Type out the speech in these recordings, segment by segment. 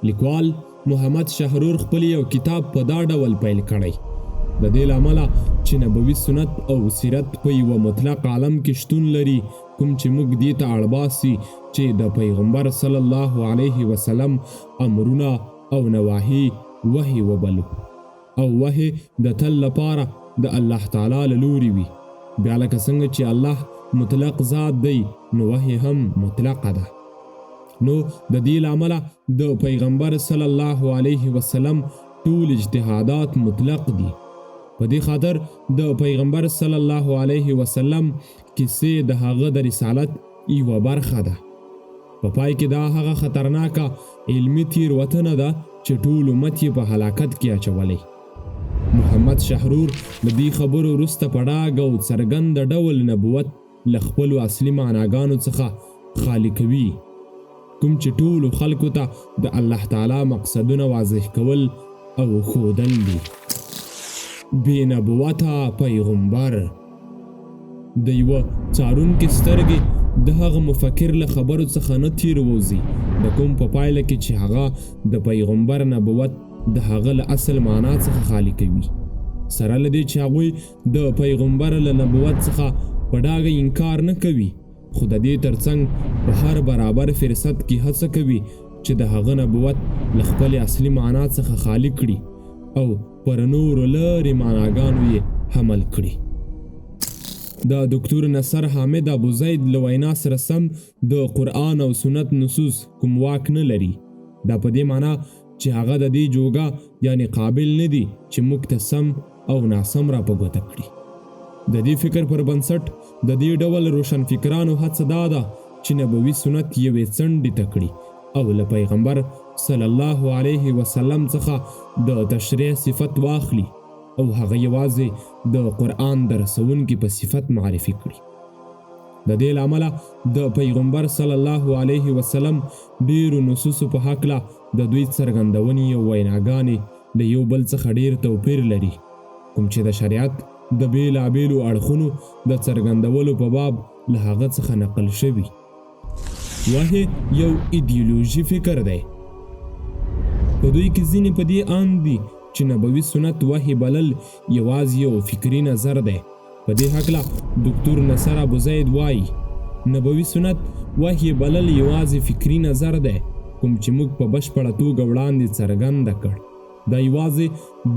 لیکوال محمد شحرور خپل یو کتاب په دا ډول پیل کړی. د دې له امله چې نبوي سنت او سیرت په یوه مطلق عالم کې شتون لري، کوم چې موږ دې ته اړباسي چې د پیغمبر صلی الله علیه وسلم امرونه او نواهی وحی وبلو، او وحی د تل لپاره د الله تعالی له لوري وي. بیا لکه څنګه چې الله مطلق ذات دی، نو وحی هم مطلقه ده. نو د دې له امله د پیغمبر صلی الله علیه وسلم ټول اجتهادات مطلق دي. په دې خاطر د پیغمبر صلی الله علیه وسلم کیسې د هغه د رسالت یوه برخه ده. په پای کې دا هغه خطرناکه علمي تیروتنه ده چې ټول امت یې په هلاکت کې اچولی. محمد شحرور د دې خبرو وروسته په ډاګ او څرګنده ډول نبوت له خپلو اصلي معناګانو څخه خالي کوي، کوم چې ټولو خلکو ته د الله تعالی مقصدونه واضح کول او ښودل دي. بې نبوته پیغمبر د یوه څارونکي سترګې د هغه مفکر له خبرو څخه نه تیرووځي، د کوم په پایله کې چې هغه د پیغمبر نبوت د هغه له اصل معنا څخه خالي کوي. سره له دې چې هغوی د پیغمبر له نبوت څخه په ډاګه انکار نه کوي، خو د دې ترڅنګ په هر برابر فرصت کې هڅه کوي چې د هغه نبوت له خپل اصلي معنا څخه خالي کړي او پر نورو لرې معناګانو یې حمل کړي. د ډاکټر نصر حامد ابو زید له وینا سره سم د قرآن او سنت نصوص کوم واک نه لري. دا په دې معنا چې هغه د دې جوګه یعنی قابل نه دي چې موږ ته سم او ناسم را په ګوته کړي. د دې فکر پر بنسټ د دې ډول روشنفکرانو هڅه دا ده چې نبوي سنت یوې څنډې ته کړي او له پیغمبر صلی الله علیه وسلم څخه د تشریع صفت واخلي او هغه یوازې د قرآن د رسونکي په صفت معرفي کړي. د دې له امله د پیغمبر صلی الله علیه وسلم ډیرو نصوصو په هکله د دوی څرګندونې او ویناګانې له یو بل څخه ډیر توپیر لري، کوم چې د شریعت د بیلابیلو اړخونو د څرګندولو په باب له هغه څخه نقل شوي. وحی یو ایدیولوژي فکر دی. په دوی کې ځینې په دې اند دي چې نبوي سنت وحی بلل یوازې یو فکري نظر دی. په دې هکله ډاکټر نصر ابو زید وایي نبوي سنت وحی بلل یوازې فکري نظر دی، کوم چې موږ په بشپړه توګه وړاندې څرګنده کړ. دا یوازې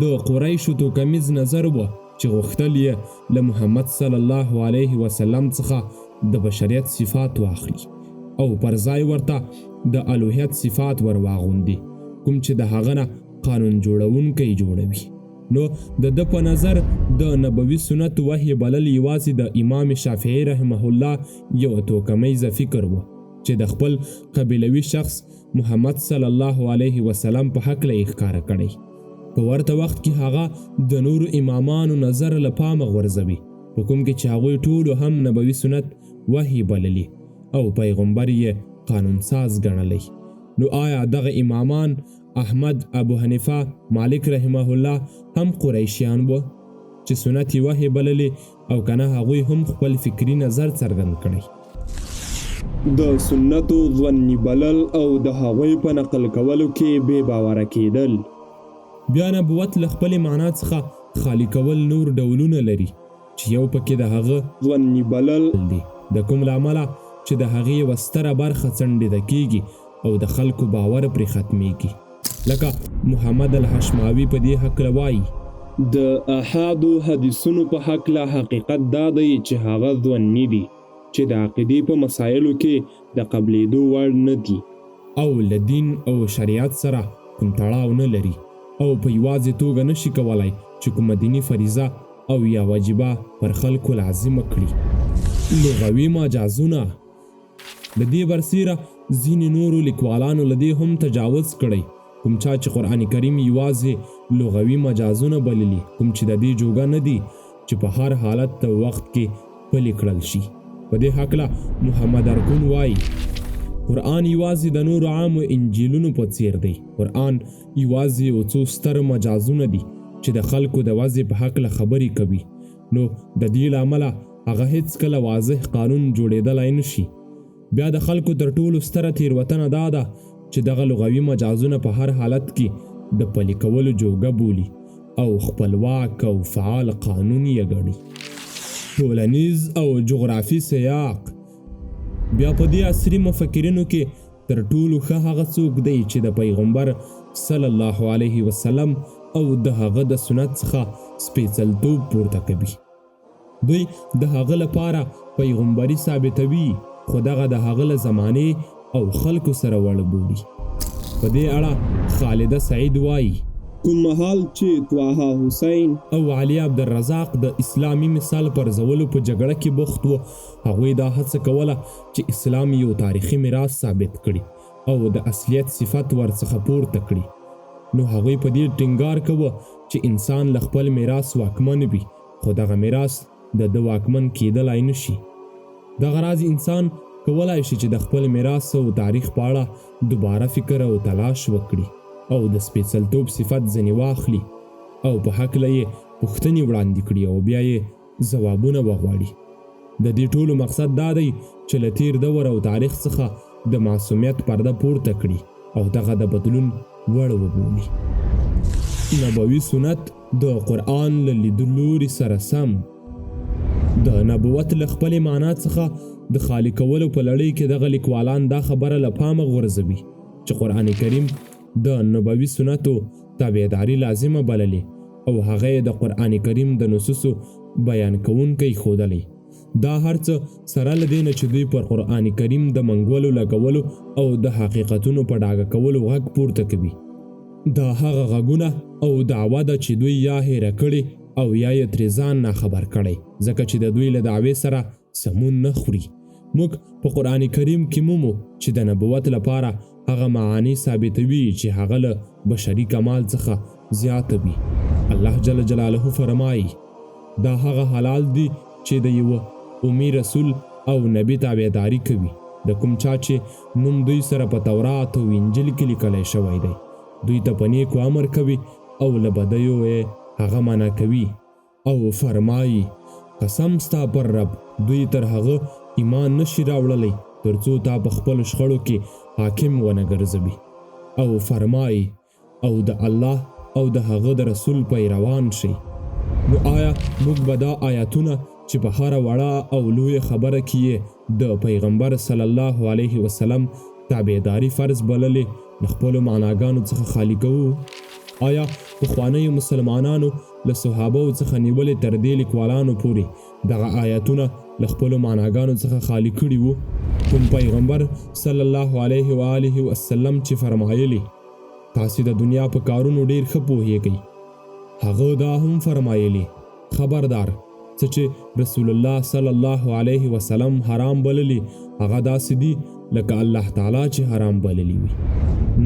د قریشو توکمیز نظر و چې غوښتل یې له محمد صلی الله علیه وسلم څخه د بشریت صفات واخلي او پر ځای ورته د الوهیت صفات ور واغوندي، کوم چې د هغه نه قانون جوړونکی جوړوي. نو د ده په نظر د نبوي سنت وحی بلل یوازې د امام شافعي رحمه الله یو توکمیزه فکر و چې د خپل قبیلوي شخص محمد صلی الله علیه وسلم په هکله یې ښکاره کړی. په ورته وخت کې هغه د نورو امامانو نظر له پامه غورځوي، په کوم کې چې هغوی ټولو هم نبوي سنت وحی بللی او پیغمبر یې قانون ساز ګڼلی. نو آیا دغه امامان احمد، ابو حنیفه، مالک رحمه الله هم قریشیان وو چې سنت وحی بللی او کنه هغوی هم خپل فکری نظر څرګند کړی؟ د سنتو ظنی بلل او د هغوی په نقل کولو کې بې باوره کېدل. بیا نبوت له خپلې معنا څخه خالی کول نور ډولونه لري چې یو پکې د هغه ظنی بلل دی، د کوم له امله چې د هغې یوه ستره برخه څنډېده کېږي او د خلکو باور پرې ختمیږي. لکه محمد الحشماوي په دې هکله وایي د احادو حدیثونو په هکله حقیقت دا دی چې هغه ظني دي چې د عقیدې په مسایلو کې د قبلېدو وړ نه دي او له دین او شریعت سره کوم تړاو نه لري او په یوازې توګه نشي کولای چې کومه دیني فریضه او یا واجبه پر خلکو لازمه کړي. لغوي مجازونه د دې برسیره ځینې نورو لیکوالانو له دې هم تجاوز کړی، کوم چا چې قرآن کریم یوازې لغوي مجازونه بللی، کوم چې د دې جوګه نه دي چې په هر حالت او وخت کې پلي کړل شي. په دې هکله محمد ارکون وایي قرآن یوازې د نورو عامو انجیلونو په څیر دی. قرآن یوازې یو څو ستر مجازونه دي چې د خلکو د وضع په هکله خبرې کوي، نو د دې له امله هغه هیڅکله واضح قانون جوړېدلی نشي. بیا د خلکو تر ټولو ستره تیروتنه دا ده چې دغه لغوي مجازونه په هر حالت کې د پلي کولو جوګه بولي او خپلواک او فعال قانون یې ګڼي. ټولنیز او جغرافي سیاق بیا په دې عصري مفکرینو کې تر ټولو ښه هغه څوک دی چې د پیغمبر صلی الله علیه وسلم او د هغه د سنت څخه سپېڅلتوب پورته کوي. دوی د هغه لپاره پیغمبري ثابتوي، خو دغه د هغه له زمانې او خلکو سره وړ بولي. په دې اړه خالده سعید وایي کوم مهال چې طه حسین او علي عبدالرزاق د اسلامي مثال پرځولو په جګړه کې بوخت وو، هغوی دا هڅه کوله چې اسلام یو تاریخي میراث ثابت کړي او د اصلیت صفت ورڅخه پورته کړي. نو هغوی په دې ټینګار کوه چې انسان له خپل میراث واکمن وي، خو دغه میراث د واکمن کېدلای نشي. دغه راز انسان کولای شي چې د خپل میراث او تاریخ په اړه دوباره فکر او تلاش وکړي او د سپېڅلتوب صفت ځنې واخلي او په هکله یې پوښتنې وړاندې کړي او بیا یې ځوابونه وغواړي. د دې ټولو مقصد دا دی چې له تیر دور او تاریخ څخه د معصومیت پرده پورته کړي او دغه د بدلون وړ وبولي. نبوي سنت د قرآن له لیدلوري سره سم د نبوت له خپلې معنا څخه د خالي کولو په لړۍ کې دغه لیکوالان دا خبره له پامه غورځوي چې قرآن کریم د نبوي سنتو تابعداري لازمه بللې او هغه یې د قرآن کریم د نصوصو بیان کوونکی ښودلی. دا هر څه سره له دې نه چې دوی پر قرآن کریم د منګولو لګولو او د حقیقتونو په ډاګه کولو غږ پورته کوي. دا هغه غږونه او دعوه ده چې دوی یا هیره کړي او یا یې ترې ځان ناخبر کړی، ځکه چې د دوی له دعوې سره سمون نه خوري. موږ په قرآن کریم کې مومو چې د نبوت لپاره هغه معانی ثابتوي چې هغه له بشري کمال څخه زیاته وي. الله جل جلاله فرمایي دا هغه حلال دي چې د یو امي رسول او نبی تابعداري کوي، د کوم چا چې نوم دوی سره په تورات او انجیل کې لیکلی شوی دی. دوی ته په نیکو امر کوي او له بدیو یې هغه منع کوي او فرمایي قسم ستا پر رب دوی تر هغه ایمان نشي راوړلی ترڅو تا په خپل شخړو کې حاکم ونه ګرځوي. او فرمایي او د الله او د هغه د رسول پیروان شي. نو آیا موږ به دا آیاتونه چې په هره وړه او لویه خبره کې د پیغمبر صلی الله علیه وسلم تابعداري فرض بللې د خپلو معناګانو څخه خالی کوو؟ آیا پخوانیو مسلمانانو له صحابو څخه نیولې تر دې لیکوالانو پورې دغه آیاتونه له خپلو معناګانو څخه خالی کړي وو؟ کوم پیغمبر صلی الله علیه و آله وسلم چې فرمایلی تاسو د دنیا په کارونو ډیر ښه پوهیږئ، هغه دا هم فرمایلی خبردار څه چې رسول الله صلی الله علیه وسلم حرام بللی هغه داسې دي لکه الله تعالی چې حرام بللی وي.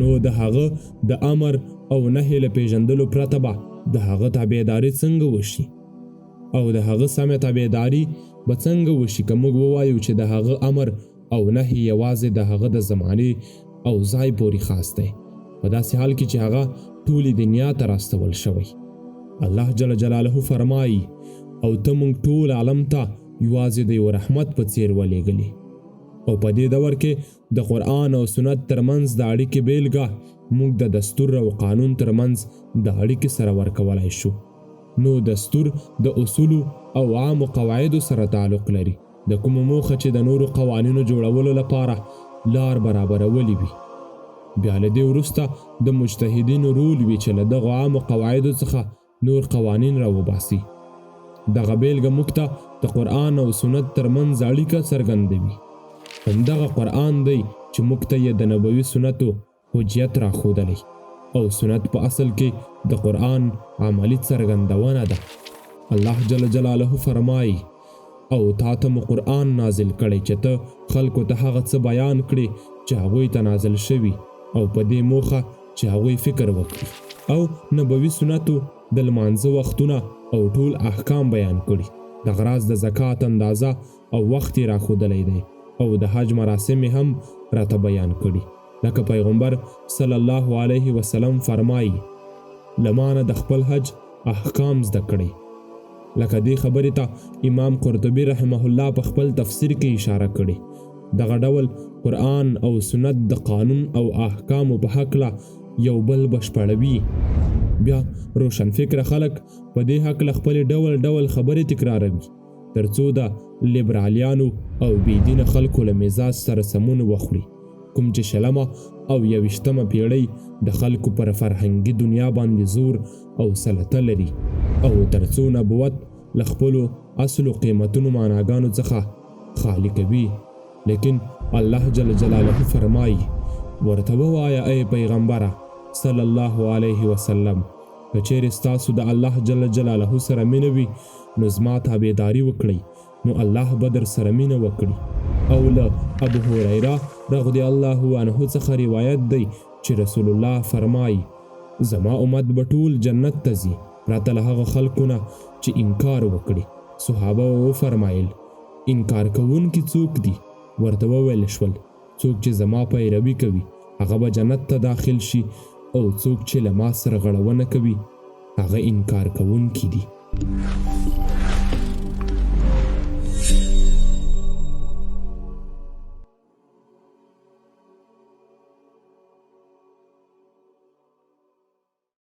نو د هغه د امر او نهي له پیژندلو پرته به د هغه تابعداري څنګه وشي او د هغه سمه تابعداري به څنګه وشي که موږ ووایو چې د هغه امر او نهي یوازې د هغه د زمانې او ځای پورې خاص دی، په داسې حال کې چې هغه ټولې دنیا ته راستول شوی. الله جل جلاله فرمایي او ته موږ ټول عالم ته یوازې د یو رحمت په څیر ولېږلي. او په دې دور کې د قرآن او سنت ترمنځ د اړیکې بیلګه موږ د دستور او قانون ترمنځ د اړیکې سره ورکولای شو. نو دستور د اصولو او عامو قواعدو سره تعلق لري، د کومه موخه چې د نورو قوانینو جوړولو لپاره لار برابرولی وي. بیا له دې وروسته د مجتهدینو رول وي چې له دغو عامو قواعدو څخه نور قوانین راوباسي. دغه بیلګه موږ ته د قرآن او سنت ترمنځ اړیکه څرګندوي. همدغه قرآن دی چې موږ ته یې د نبوي سنتو حجیت راښودلی او سنت په اصل کې د قرآن عملی څرګندونه ده. الله جل جلاله فرمایي او تا ته مو قرآن نازل کړی چې ته خلکو ته هغه څه بیان کړي چې هغوی ته نازل شوي او په دې موخه چې هغوی فکر وکړي او نبوي سنتو د لمانځه وختونه او ټول احکام بیان کړي. د غراز د زکات اندازه او وخت یې راښودلی دی او د حج مراسم هم راته بیان کړي، لکه پیغمبر صلی الله علیه وسلم فرمایي لمانه د خپل حج احکام زده کړي. لکه دې خبرې ته امام قرطبي رحمه الله په خپل تفسیر کې اشاره کړي. دغه ډول قرآن او سنت د قانون او احکامو په هکله یو بل بشپړوي. بیا روشن فکر خلک په دې هکله خپل ډول ډول خبرې تکراروي ترڅو د لیبرالیانو او بېدینه خلکو له مزاج سره سمون وخوري، کوم چې شلمه او 21مه پیړۍ د خلکو پر فرهنګي دنیا باندې زور او سلطه لري او ترڅو نبوت له خپلو اصلو قیمتونو معناګانو څخه خالی کوي. لیکن الله جل جلاله فرمایي ورته ووایه ای پیغمبره صلی الله علیه وسلم که چیرې ستاسو د الله جل جلاله سره مینه وي نو زما تابعداري وکړئ نو الله به در سره مینه وکړي. او له ابو هریره رضی الله عنه څخه روایت دی چې رسول الله فرمایي زما امت به ټول جنت ته ځي پرته له هغه خلکو نه چې انکار وکړي. صحابه وفرمایل انکار کوونکي څوک دي؟ ورته وویل شول څوک چې زما پیروي کوي هغه به جنت ته داخل شي او څوک چې له ما سره غړونه کوي هغه انکار کوونکي دي.